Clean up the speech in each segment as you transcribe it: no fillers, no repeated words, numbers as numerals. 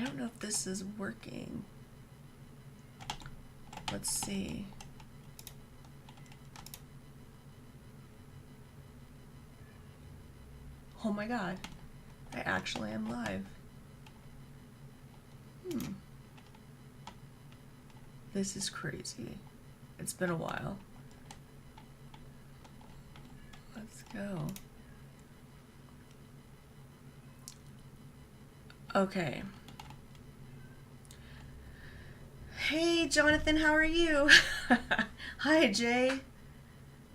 don't know if this is working. Let's see. Oh my god. I actually am live. This is crazy. It's been a while. Let's go. Okay. Hey, Jonathan, how are you? Hi, Jay.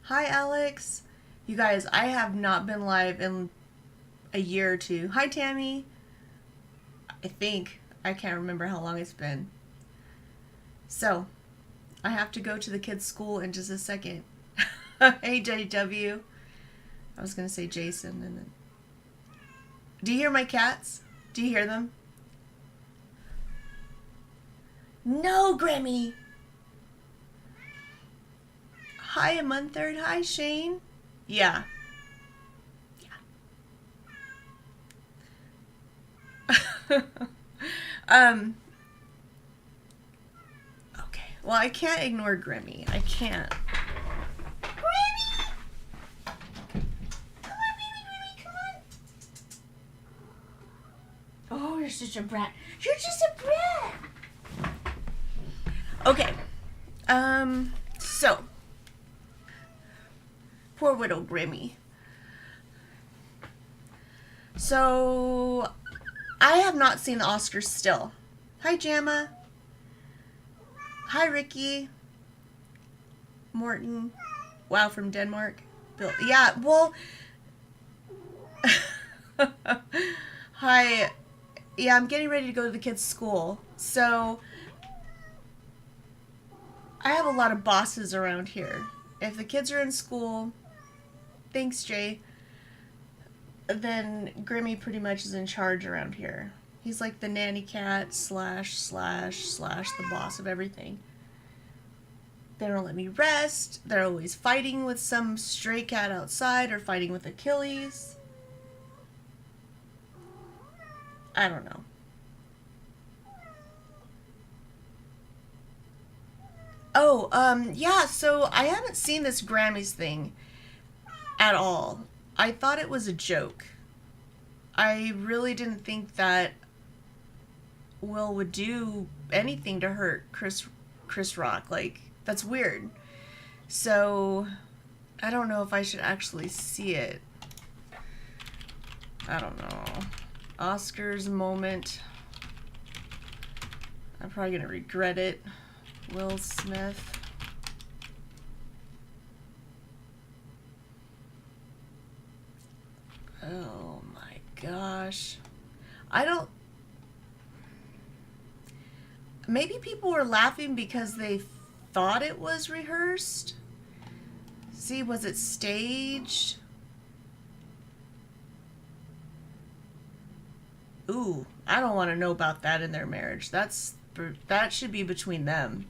Hi, Alex. You guys, I have not been live in a year or two. Hi, Tammy. I think. I can't remember how long it's been. So, I have to go to the kids' school in just a second. Hey, JW. I was going to say Jason. And then... Do you hear my cats? Do you hear them? No, Grammy. Hi, a month third. Hi, Shane. Yeah. Okay. Well, I can't ignore Grimmy. I can't. Grimmy! Come on, baby, come on. Oh, you're such a brat. You're just a brat. Okay. So. Poor little Grimmy. So, I have not seen the Oscars still. Hi, Jamma. Hi, Ricky. Morton. Wow, from Denmark. Bill. Yeah, well. Hi. Yeah, I'm getting ready to go to the kids' school. So, I have a lot of bosses around here. If the kids are in school, thanks, Jay, then Grimmy pretty much is in charge around here. He's like the nanny cat slash the boss of everything. They don't let me rest. They're always fighting with some stray cat outside or fighting with Achilles. I don't know. Oh, yeah, so I haven't seen this Grammys thing at all. I thought it was a joke. I really didn't think that Will would do anything to hurt Chris Rock. Like, that's weird. So, I don't know if I should actually see it. I don't know. Oscars moment. I'm probably gonna regret it. Will Smith. Oh my gosh. I don't... Maybe people were laughing because they thought it was rehearsed. See, was it staged? Ooh, I don't want to know about that in their marriage. That should be between them.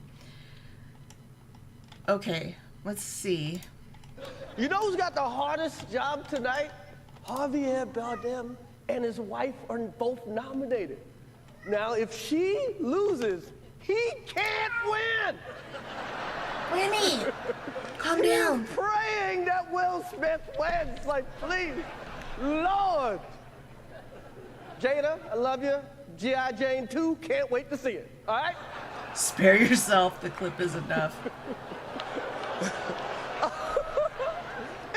Okay, let's see. You know who's got the hardest job tonight? Javier Bardem and his wife are both nominated. Now, if she loses, he can't win. Remy, calm down. He's praying that Will Smith wins. Like, please, Lord. Jada, I love you. G.I. Jane 2, can't wait to see it. All right? Spare yourself. The clip is enough.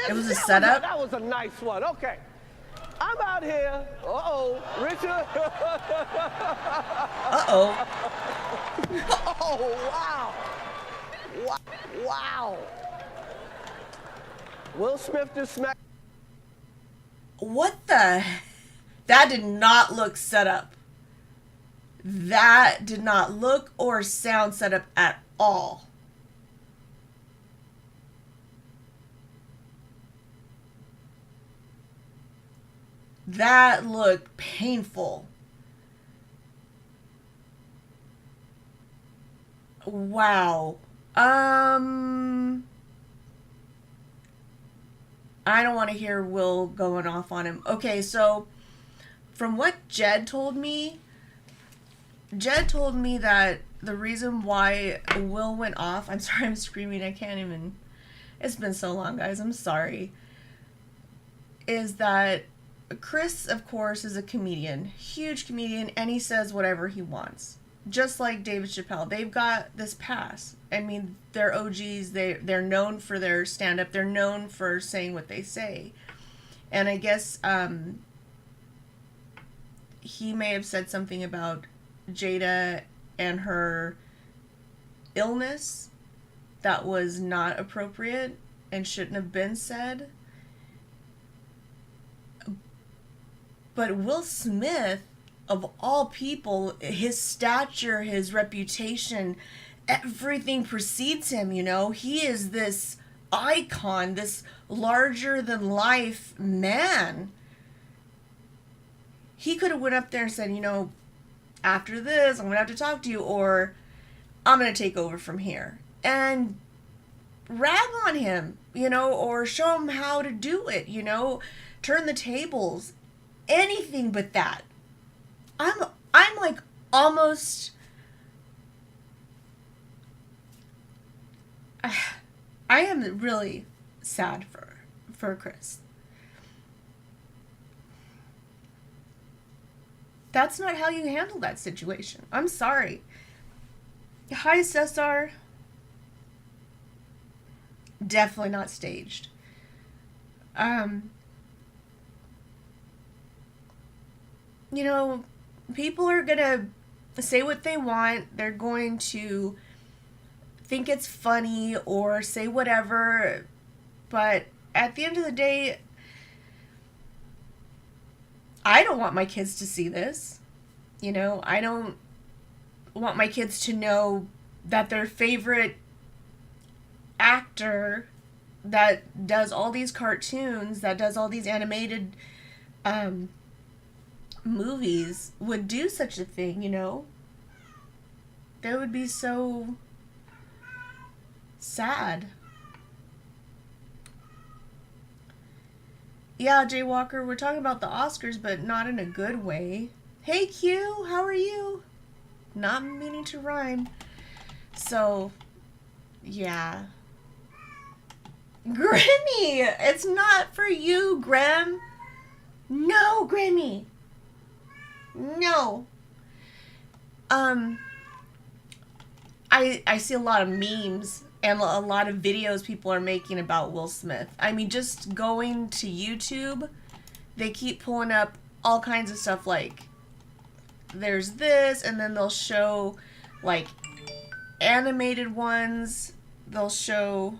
It was a setup? That was a nice one. Okay. I'm out here. Uh-oh. Richard. Uh-oh. Oh, wow. Wow. Will Smith just smacked. What the... That did not look set up. That did not look or sound set up at all. That looked painful. Wow. I don't want to hear Will going off on him. Okay, so from what Jed told me, Jed told me that the reason why Will went off, I'm sorry, I'm screaming, I can't even, it's been so long, guys, I'm sorry, is that Chris, of course, is a comedian, huge comedian, and he says whatever he wants. Just like David Chappelle, they've got this pass. I mean, they're OGs. They're known for their stand up. They're known for saying what they say. And I guess he may have said something about Jada and her illness that was not appropriate and shouldn't have been said. But Will Smith, of all people, his stature, his reputation, everything precedes him, you know? He is this icon, this larger than life man. He could have went up there and said, you know, after this, I'm going to have to talk to you, or I'm going to take over from here. And rag on him, you know, or show him how to do it, you know, turn the tables. Anything but that. I'm like almost I am really sad for Chris. That's not how you handle that situation. I'm sorry. Hi, Cesar. Definitely not staged. You know, people are gonna say what they want. They're going to think it's funny or say whatever. But at the end of the day, I don't want my kids to see this. You know, I don't want my kids to know that their favorite actor that does all these cartoons, that does all these animated movies would do such a thing, you know? That would be so sad. Yeah, Jay Walker, we're talking about the Oscars, but not in a good way. Hey, Q, how are you? Not meaning to rhyme. So, yeah. Grimmy! It's not for you, Grim. No, Grimmy. No. I see a lot of memes and a lot of videos people are making about Will Smith. I mean, just going to YouTube, they keep pulling up all kinds of stuff like there's this, and then they'll show like animated ones. They'll show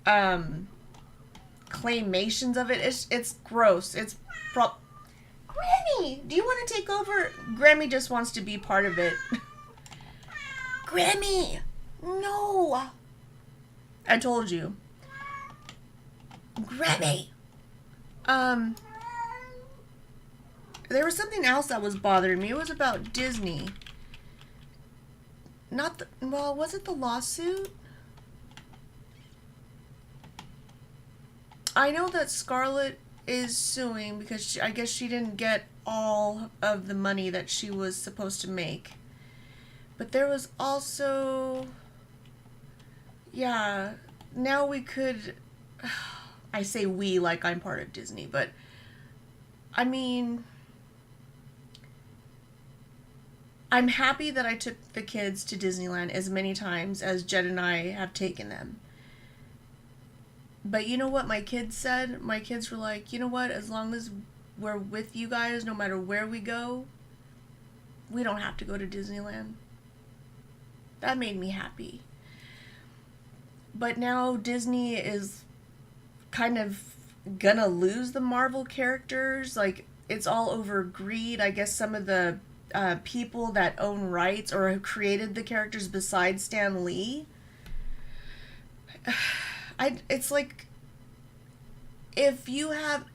claymations of it. It's gross. It's Grammy, do you want to take over? Grammy just wants to be part of it. Grammy, no. I told you. Grammy. There was something else that was bothering me. It was about Disney. Was it the lawsuit? I know that Scarlett is suing because I guess she didn't get all of the money that she was supposed to make. But there was also, yeah, now we could, I say we like I'm part of Disney, but I mean, I'm happy that I took the kids to Disneyland as many times as Jed and I have taken them. But you know what my kids said? My kids were like, you know what? As long as we're with you guys, no matter where we go, we don't have to go to Disneyland. That made me happy. But now Disney is kind of gonna lose the Marvel characters. Like, it's all over greed. I guess some of the people that own rights or have created the characters besides Stan Lee. It's like, if you have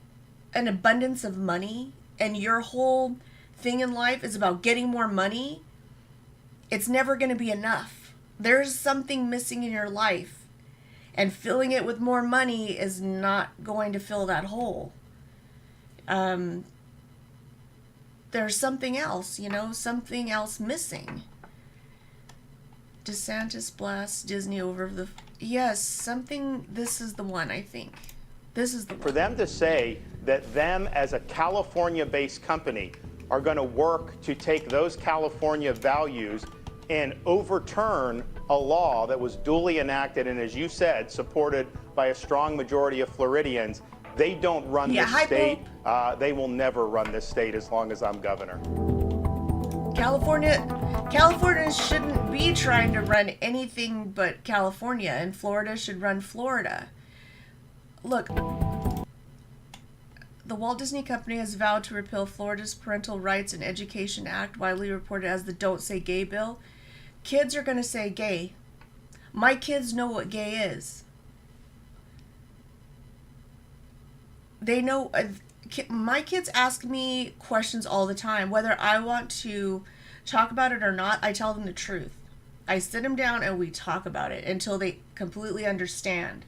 an abundance of money and your whole thing in life is about getting more money, it's never going to be enough. There's something missing in your life, and filling it with more money is not going to fill that hole. There there's something else, something else missing. DeSantis blasts Disney over the... Yes, something... This is the one, I think. This is the one. For them to say that them as a California-based company are going to work to take those California values and overturn a law that was duly enacted and, as you said, supported by a strong majority of Floridians, they don't run this state. They will never run this state as long as I'm governor. California shouldn't be trying to run anything but California, and Florida should run Florida. Look, the Walt Disney Company has vowed to repeal Florida's Parental Rights and Education Act, widely reported as the Don't Say Gay bill. Kids are going to say gay. My kids know what gay is. They know... my kids ask me questions all the time. Whether I want to talk about it or not, I tell them the truth. I sit them down and we talk about it until they completely understand.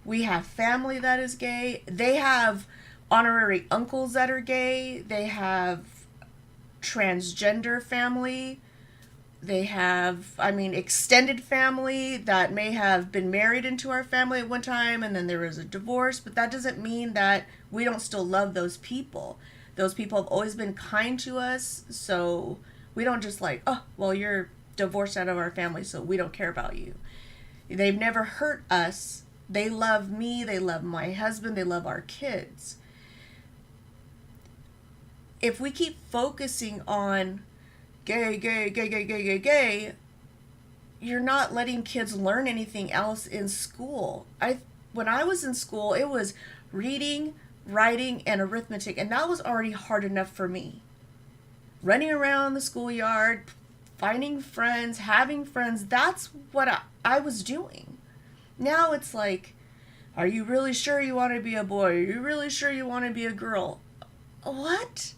We have family that is gay. They have honorary uncles that are gay. They have transgender family. They have, extended family that may have been married into our family at one time and then there was a divorce, but that doesn't mean that we don't still love those people. Those people have always been kind to us, so we don't just you're divorced out of our family, so we don't care about you. They've never hurt us. They love me, they love my husband, they love our kids. If we keep focusing on gay, you're not letting kids learn anything else in school. When I was in school, it was reading, writing, and arithmetic, and that was already hard enough for me. Running around the schoolyard, finding friends, having friends, that's what I was doing. Now it's like, are you really sure you want to be a boy? Are you really sure you want to be a girl? What?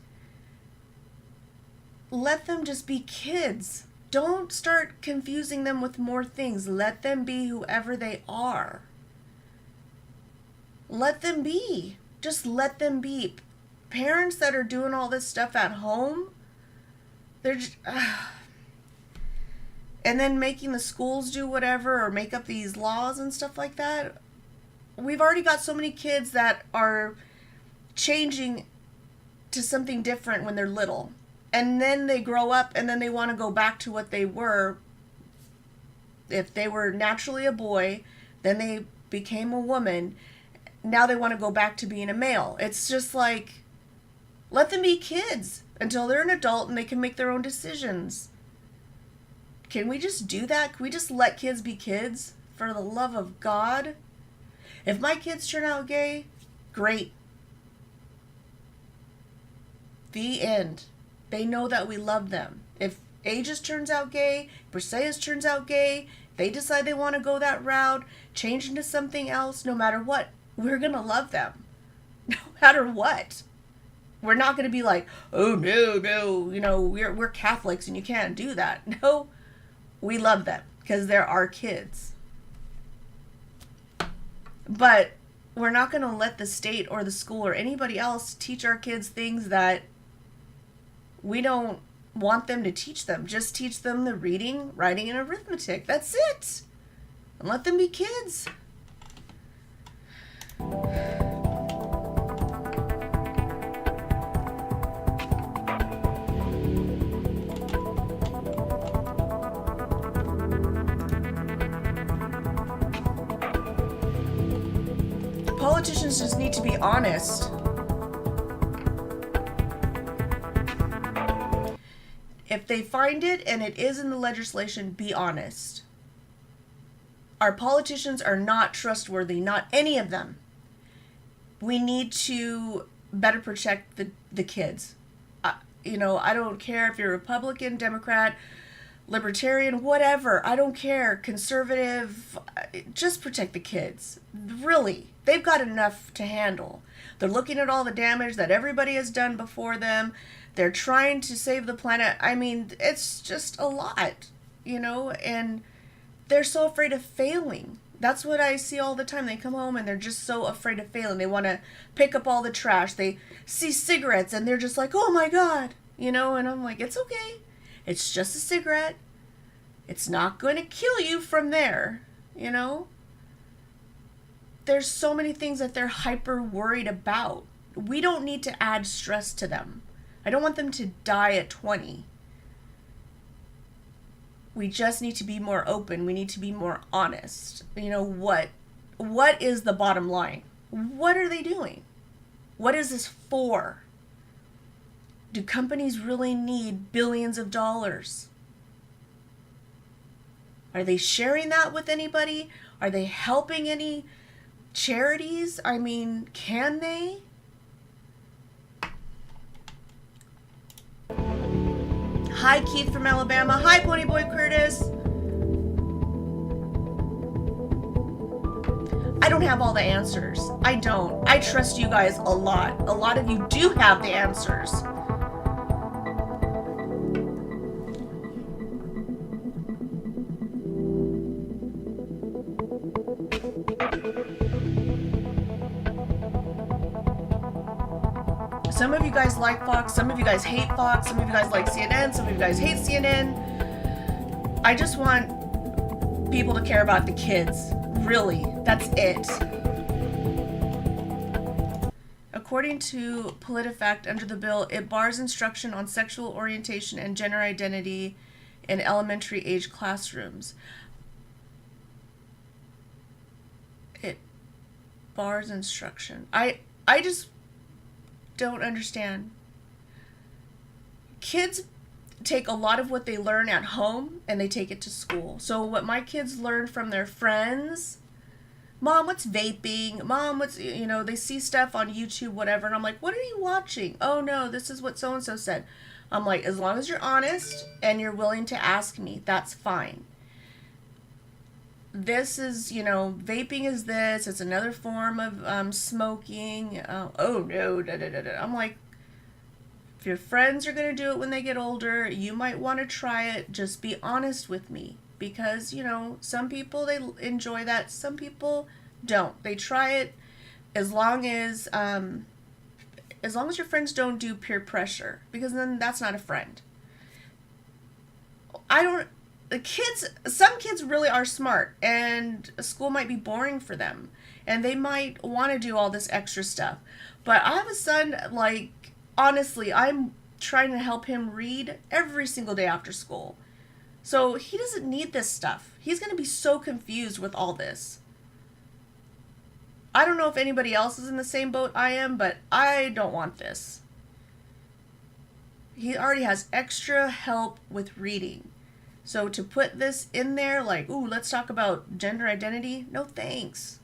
Let them just be kids. Don't start confusing them with more things. Let them be whoever they are. Let them be. Just let them be. Parents that are doing all this stuff at home, they're just... and then making the schools do whatever or make up these laws and stuff like that. We've already got so many kids that are changing to something different when they're little. And then they grow up and then they want to go back to what they were. If they were naturally a boy, then they became a woman. Now they want to go back to being a male. It's just like, let them be kids until they're an adult and they can make their own decisions. Can we just do that? Can we just let kids be kids? For the love of God. If my kids turn out gay, great. The end. They know that we love them. If Aegis turns out gay, Briseis turns out gay, they decide they want to go that route, change into something else, no matter what, we're going to love them. No matter what. We're not going to be like, oh, no, we're Catholics and you can't do that. No, we love them because they're our kids. But we're not going to let the state or the school or anybody else teach our kids things that we don't want them to teach them. Just teach them the reading, writing, and arithmetic. That's it. And let them be kids. Politicians just need to be honest. If they find it and it is in the legislation, be honest. Our politicians are not trustworthy, not any of them. We need to better protect the kids. I don't care if you're Republican, Democrat, Libertarian, whatever. I don't care. Conservative. Just protect the kids. Really. They've got enough to handle. They're looking at all the damage that everybody has done before them. They're trying to save the planet. It's just a lot, and they're so afraid of failing. That's what I see all the time. They come home and they're just so afraid of failing. They want to pick up all the trash. They see cigarettes and they're just like, oh my God, you know, and I'm like, it's okay. It's just a cigarette. It's not going to kill you from there, you know? There's so many things that they're hyper worried about. We don't need to add stress to them. I don't want them to die at 20. We just need to be more open. We need to be more honest. You know, what is the bottom line? What are they doing? What is this for? Do companies really need billions of dollars? Are they sharing that with anybody? Are they helping any charities? I mean, can they? Hi, Keith from Alabama. Hi, Ponyboy Curtis. I don't have all the answers. I don't. I trust you guys a lot. A lot of you do have the answers. Some of you guys like Fox, some of you guys hate Fox, some of you guys like CNN, some of you guys hate CNN. I just want people to care about the kids. Really, that's it. According to PolitiFact, under the bill, it bars instruction on sexual orientation and gender identity in elementary age classrooms. It bars instruction. I just don't understand. Kids take a lot of what they learn at home and they take it to school. So what my kids learn from their friends, Mom, what's vaping? Mom, what's, you know, they see stuff on YouTube, whatever, and I'm like, what are you watching? Oh no, this is what so-and-so said. I'm like, as long as you're honest and you're willing to ask me, that's fine. This is, you know, vaping is this, it's another form of smoking. Oh no, da, da, da, da. I'm like, if your friends are going to do it when they get older, you might want to try it. Just be honest with me. Because, you know, some people, they enjoy that. Some people don't. They try it as long as your friends don't do peer pressure. Because then that's not a friend. Some kids really are smart. And school might be boring for them. And they might want to do all this extra stuff. But I have a son, like, honestly, I'm trying to help him read every single day after school. So he doesn't need this stuff. He's going to be so confused with all this. I don't know if anybody else is in the same boat I am, but I don't want this. He already has extra help with reading. So to put this in there, like, ooh, let's talk about gender identity, no thanks.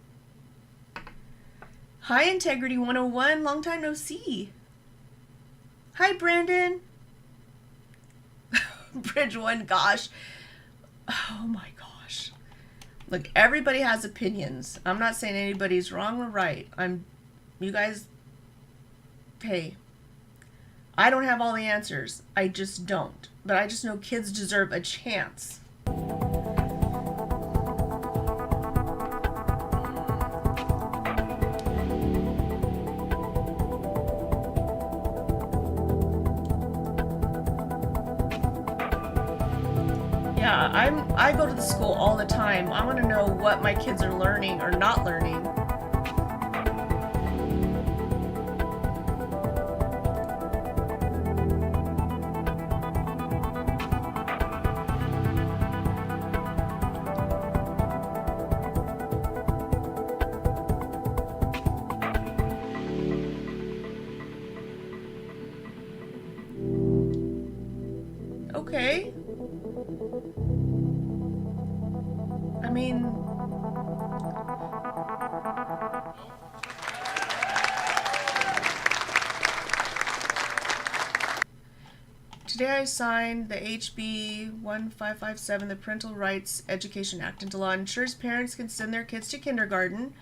Hi, Integrity 101, long time no see. Hi, Brandon. Bridge 1, gosh. Oh my gosh. Look, everybody has opinions. I'm not saying anybody's wrong or right. You guys, hey, I don't have all the answers. I just don't. But I just know kids deserve a chance. Yeah, I go to the school all the time. I want to know what my kids are learning or not learning. Okay. I mean, today I signed the HB 1557, the Parental Rights Education Act, into law. It ensures parents can send their kids to kindergarten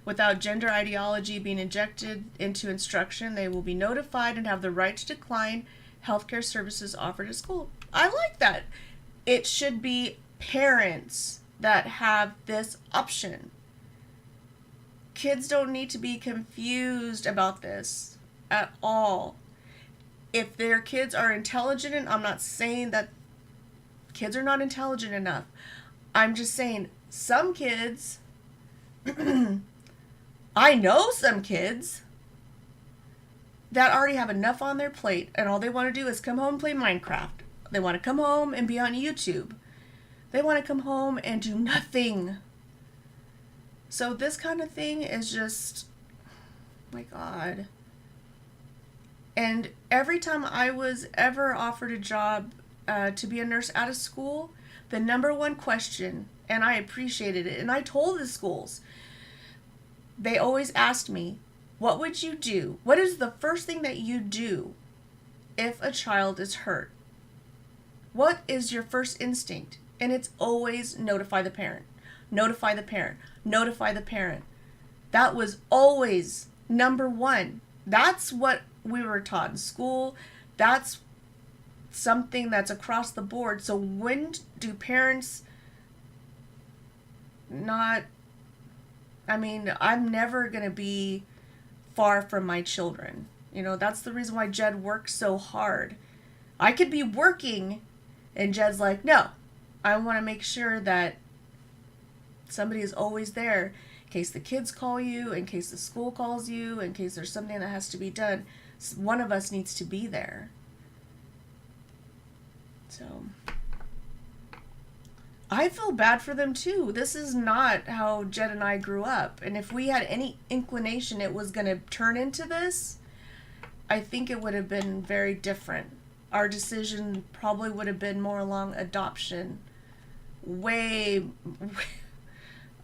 without gender ideology being injected into instruction. They will be notified and have the right to decline healthcare services offered at school. I like that. It should be parents that have this option. Kids don't need to be confused about this at all. If their kids are intelligent, and I'm not saying that kids are not intelligent enough. I'm just saying some kids, I know some kids that already have enough on their plate and all they want to do is come home and play Minecraft. They want to come home and be on YouTube. They want to come home and do nothing. So this kind of thing is just, my God. And every time I was ever offered a job to be a nurse out of school, the number one question, and I appreciated it, and I told the schools, they always asked me, what would you do? What is the first thing that you do if a child is hurt? What is your first instinct? And it's always notify the parent. Notify the parent. Notify the parent. That was always number one. That's what we were taught in school. That's something that's across the board. So when do parents not... I mean, I'm never going to be far from my children. You know, that's the reason why Jed works so hard. I could be working and Jed's like, no, I want to make sure that somebody is always there in case the kids call you, in case the school calls you, in case there's something that has to be done. One of us needs to be there. So I feel bad for them too. This is not how Jed and I grew up. And if we had any inclination it was going to turn into this, I think it would have been very different. Our decision probably would have been more along adoption.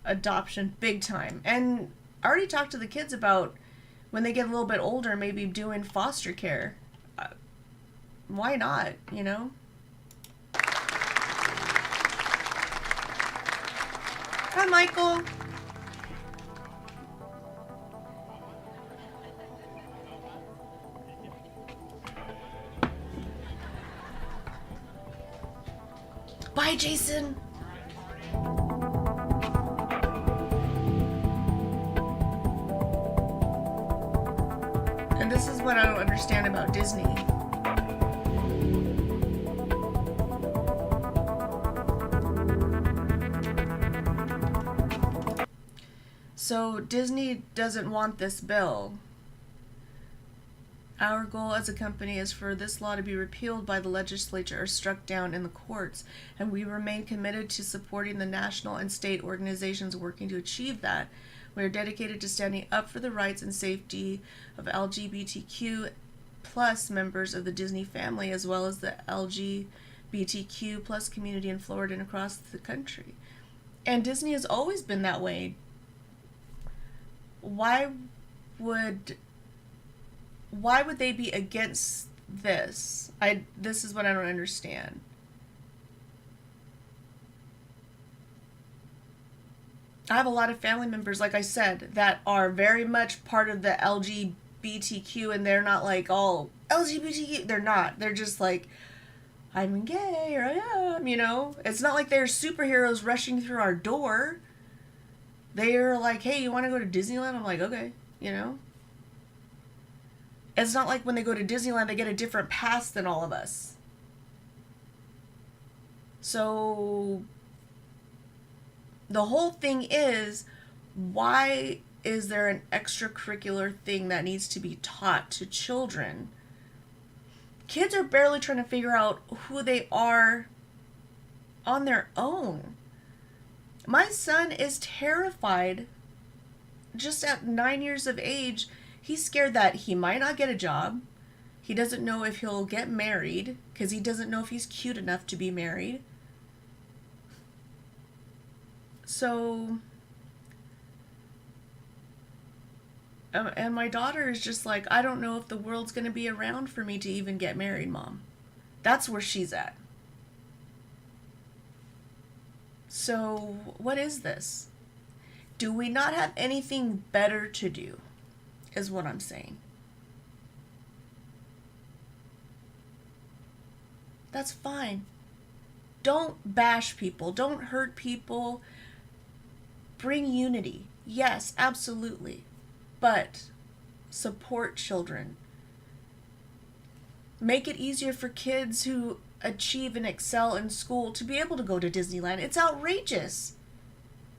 Adoption, big time. And I already talked to the kids about when they get a little bit older, maybe doing foster care. Why not, you know? Hi, Michael. Bye, Jason. And this is what I don't understand about Disney. So Disney doesn't want this bill. Our goal as a company is for this law to be repealed by the legislature or struck down in the courts, and we remain committed to supporting the national and state organizations working to achieve that. We are dedicated to standing up for the rights and safety of LGBTQ plus members of the Disney family, as well as the LGBTQ plus community in Florida and across the country. And Disney has always been that way. Why would they be against this? This is what I don't understand. I have a lot of family members, like I said, that are very much part of the LGBTQ, and they're not like all LGBTQ. They're not. They're just like, I'm gay, or I am, you know? It's not like they're superheroes rushing through our door. They're like, hey, you want to go to Disneyland? I'm like, okay, you know? It's not like when they go to Disneyland, they get a different pass than all of us. So the whole thing is, why is there an extracurricular thing that needs to be taught to children? Kids are barely trying to figure out who they are on their own. My son is terrified. Just at 9 years of age, he's scared that he might not get a job. He doesn't know if he'll get married because he doesn't know if he's cute enough to be married. So, and my daughter is just like, I don't know if the world's going to be around for me to even get married, Mom. That's where she's at. So, what is this? Do we not have anything better to do, is what I'm saying. That's fine. Don't bash people. Don't hurt people. Bring unity. Yes, absolutely. But support children. Make it easier for kids who achieve and excel in school to be able to go to Disneyland. It's outrageous.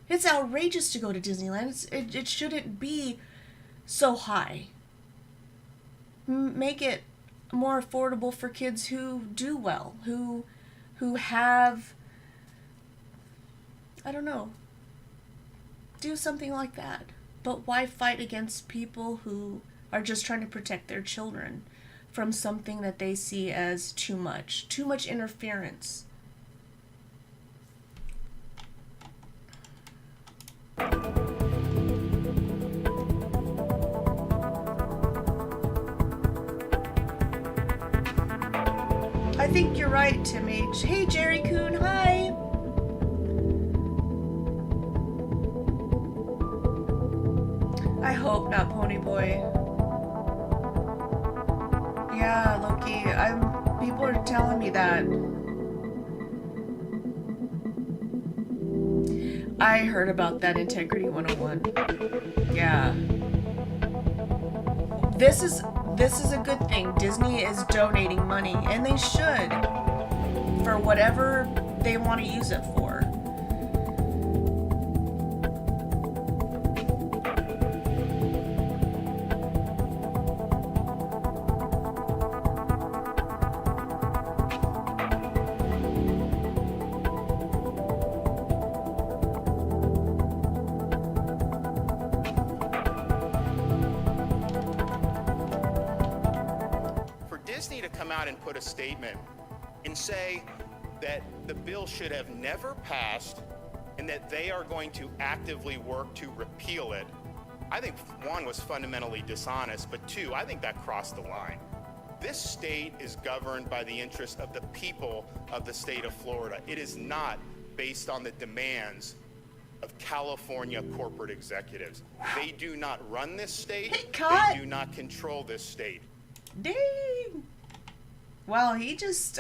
It's outrageous to go to Disneyland. It shouldn't be so high. Make it more affordable for kids who do well, who have, I don't know, do something like that. But why fight against people who are just trying to protect their children from something that they see as too much interference? I think you're right, Tim H. Hey, Jerry Coon, hi. I hope not, Ponyboy. Yeah, Loki, people are telling me that. I heard about that Integrity 101. Yeah. This is a good thing. Disney is donating money, and they should, for whatever they want to use it for. Disney to come out and put a statement and say that the bill should have never passed and that they are going to actively work to repeal it, I think one was fundamentally dishonest, but two, I think that crossed the line. This state is governed by the interests of the people of the state of Florida. It is not based on the demands of California corporate executives. They do not run this state. Hey, cut. They do not control this state. Dang. Well, he just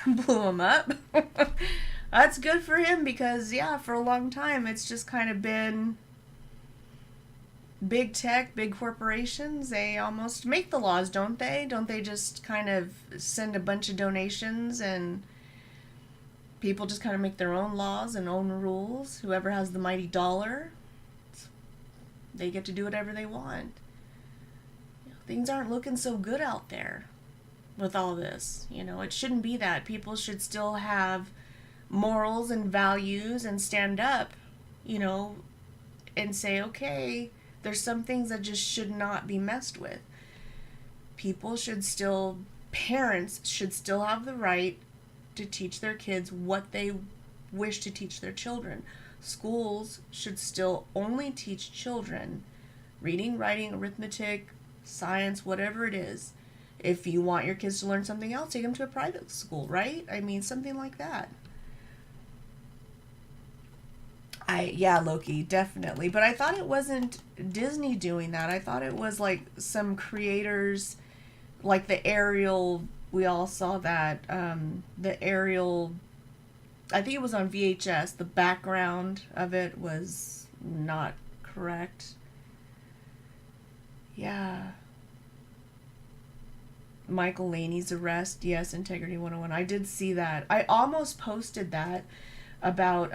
blew him up. That's good for him because, yeah, for a long time it's just kind of been big tech, big corporations. They almost make the laws, don't they? Don't they just kind of send a bunch of donations and people just kind of make their own laws and own rules? Whoever has the mighty dollar, they get to do whatever they want. Things aren't looking so good out there with all this. It shouldn't be that. People should still have morals and values and stand up, and say, okay, there's some things that just should not be messed with. Parents should still have the right to teach their kids what they wish to teach their children. Schools should still only teach children reading, writing, arithmetic, science, whatever it is. If you want your kids to learn something else, take them to a private school, right? I mean, something like that. Yeah, Loki, definitely. But I thought it wasn't Disney doing that. I thought it was like some creators, like the Ariel. We all saw that. The Ariel, I think it was on VHS. The background of it was not correct. Yeah. Michael Laney's arrest. Yes, Integrity 101. I did see that. I almost posted that about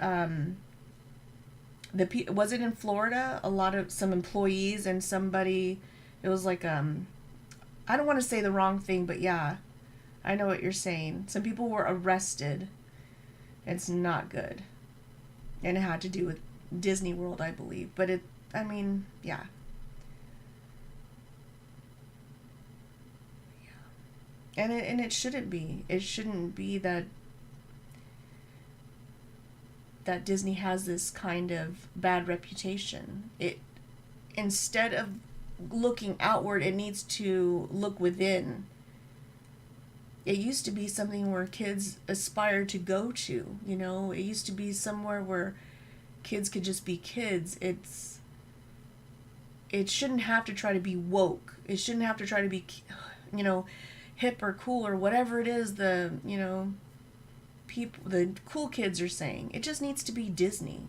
was it in Florida? Some employees and somebody, it was like I don't want to say the wrong thing, but yeah, I know what you're saying. Some people were arrested. It's not good. And it had to do with Disney World, I believe. But yeah. And it shouldn't be. It shouldn't be that Disney has this kind of bad reputation. Instead of looking outward, it needs to look within. It used to be something where kids aspired to go to, It used to be somewhere where kids could just be kids. It shouldn't have to try to be woke. It shouldn't have to try to be, hip or cool or whatever it is the cool kids are saying. It just needs to be Disney.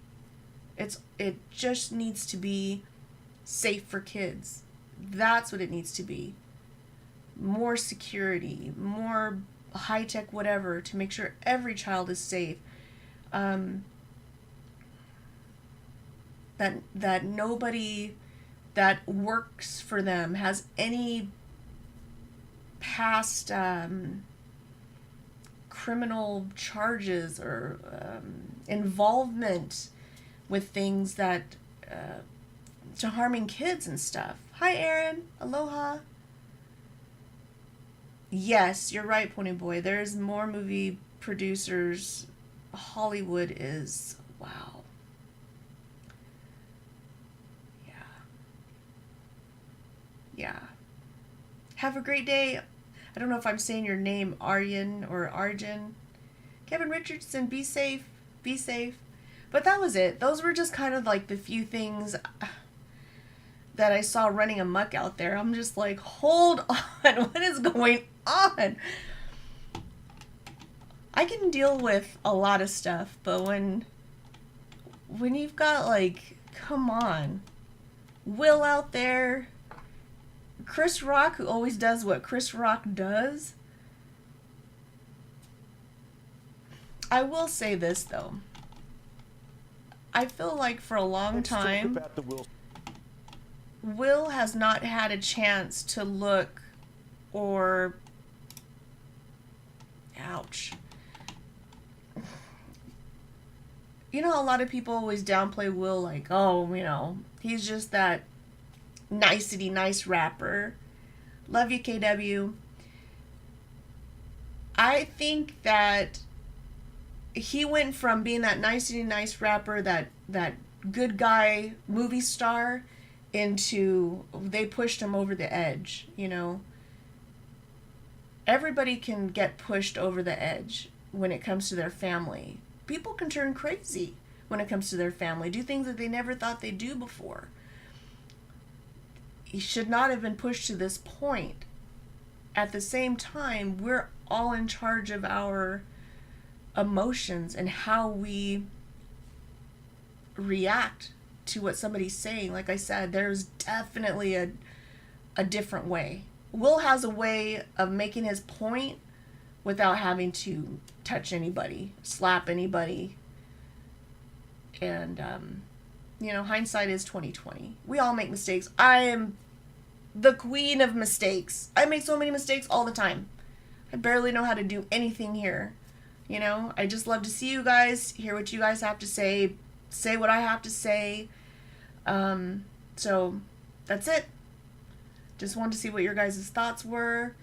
It just needs to be safe for kids. That's what it needs to be. More security, more high-tech whatever to make sure every child is safe. That nobody that works for them has any past criminal charges or involvement with things that to harming kids and stuff. Hi, Aaron. Aloha. Yes, you're right, Pony Boy. There's more movie producers. Hollywood is, wow. Yeah. Yeah. Have a great day. I don't know if I'm saying your name, Aryan or Arjun. Kevin Richardson, be safe. Be safe. But that was it. Those were just kind of like the few things that I saw running amok out there. I'm just like, hold on. What is going on? I can deal with a lot of stuff, but when you've got, like, come on. Will out there, Chris Rock, who always does what Chris Rock does. I will say this, though. I feel like for a long time, Will has not had a chance to look or... Ouch. You know, a lot of people always downplay Will, like, oh, you know, he's just that nicety nice rapper. Love you, KW. I think that he went from being that nicety nice rapper, that good guy movie star, into, they pushed him over the edge, you know. Everybody can get pushed over the edge when it comes to their family. People can turn crazy when it comes to their family, do things that they never thought they'd do before. He should not have been pushed to this point. At the same time, we're all in charge of our emotions and how we react to what somebody's saying. Like I said, there's definitely a different way. Will has a way of making his point without having to touch anybody, slap anybody. And, you know, hindsight is 20/20. We all make mistakes. I am the queen of mistakes. I make so many mistakes all the time. I barely know how to do anything here. You know, I just love to see you guys, hear what you guys have to say what I have to say. So that's it. Just wanted to see what your guys' thoughts were.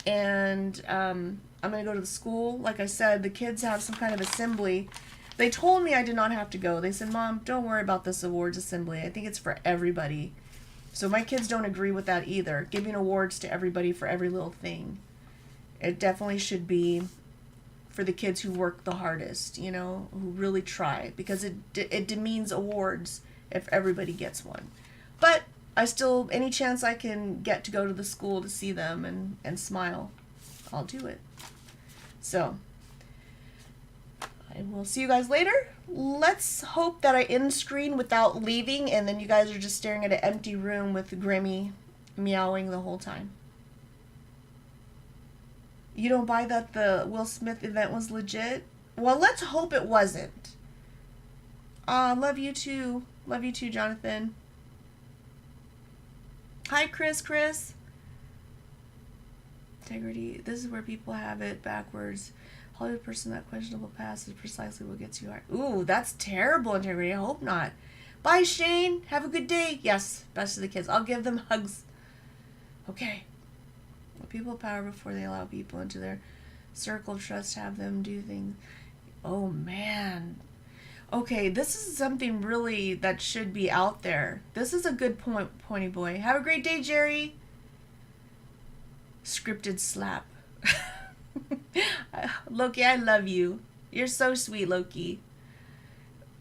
And I'm going to go to the school. Like I said, the kids have some kind of assembly. They told me I did not have to go. They said, Mom, don't worry about this awards assembly. I think it's for everybody. So my kids don't agree with that either. Giving awards to everybody for every little thing. It definitely should be for the kids who work the hardest, you know, who really try. Because it demeans awards if everybody gets one. But I still, any chance I can get to go to the school to see them and smile, I'll do it. So, I will see you guys later. Let's hope that I end screen without leaving, and then you guys are just staring at an empty room with Grammy meowing the whole time. You don't buy that the Will Smith event was legit? Well, let's hope it wasn't. Love you too. Love you too, Jonathan. Hi, Chris. Integrity. This is where people have it backwards. Hollywood person, that questionable past is precisely what gets you hard. Ooh, that's terrible, Integrity. I hope not. Bye, Shane. Have a good day. Yes, best of the kids. I'll give them hugs. Okay. Well, people have power before they allow people into their circle of trust, have them do things. Oh, man. Okay, this is something really that should be out there. This is a good point, Pony Boy. Have a great day, Jerry. Scripted slap. Loki, I love you. You're so sweet, Loki.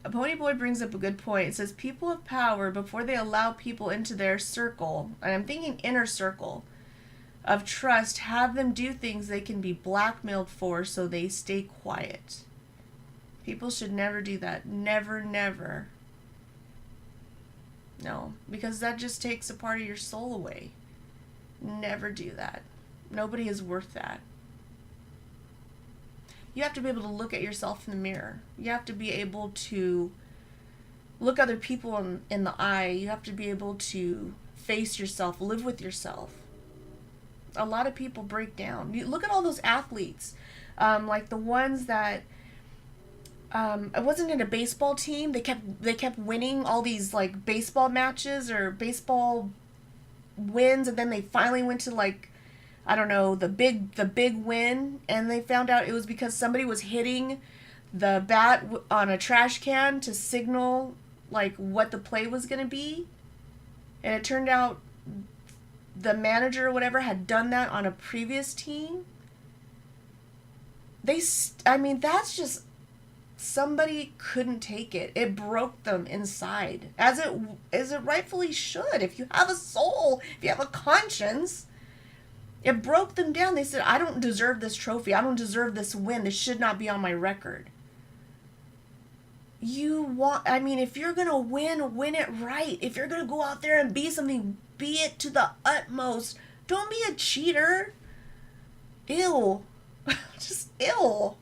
Pony Boy brings up a good point. It says, people have power before they allow people into their circle, and I'm thinking inner circle, of trust, have them do things they can be blackmailed for so they stay quiet. People should never do that. Never, never. No, because that just takes a part of your soul away. Never do that. Nobody is worth that. You have to be able to look at yourself in the mirror. You have to be able to look other people in the eye. You have to be able to face yourself, live with yourself. A lot of people break down. You look at all those athletes, like the ones that it wasn't in a baseball team. They kept winning all these like baseball matches or baseball wins, and then they finally went to like, I don't know, the big win, and they found out it was because somebody was hitting the bat on a trash can to signal like what the play was going to be. And it turned out the manager or whatever had done that on a previous team. I mean, that's just, somebody couldn't take it. It broke them inside, as it rightfully should. If you have a soul, if you have a conscience, it broke them down. They said, I don't deserve this trophy. I don't deserve this win. This should not be on my record. If you're going to win it right. If you're going to go out there and be something, be it to the utmost. Don't be a cheater. Ew. Just ew.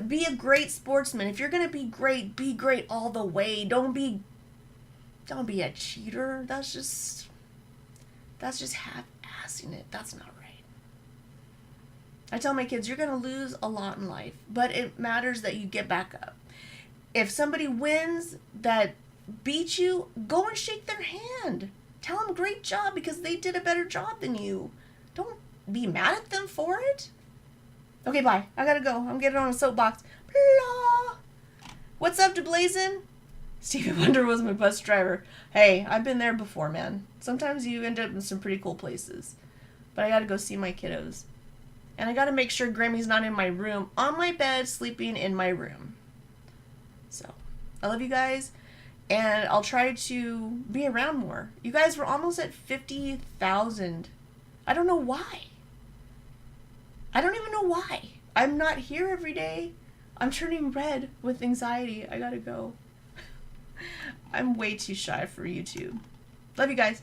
Be a great sportsman. If you're going to be great all the way. Don't be a cheater. That's just half-assing it. That's not right. I tell my kids, you're going to lose a lot in life, but it matters that you get back up. If somebody wins that beats you, go and shake their hand. Tell them great job because they did a better job than you. Don't be mad at them for it. Okay, bye. I gotta go. I'm getting on a soapbox. Blah. What's up to Blazin'? Stevie Wonder was my bus driver. Hey, I've been there before, man. Sometimes you end up in some pretty cool places. But I gotta go see my kiddos. And I gotta make sure Grammy's not in my room, on my bed, sleeping in my room. So, I love you guys. And I'll try to be around more. You guys were almost at 50,000. I don't know why. I don't even know why. I'm not here every day. I'm turning red with anxiety. I gotta go. I'm way too shy for YouTube. Love you guys.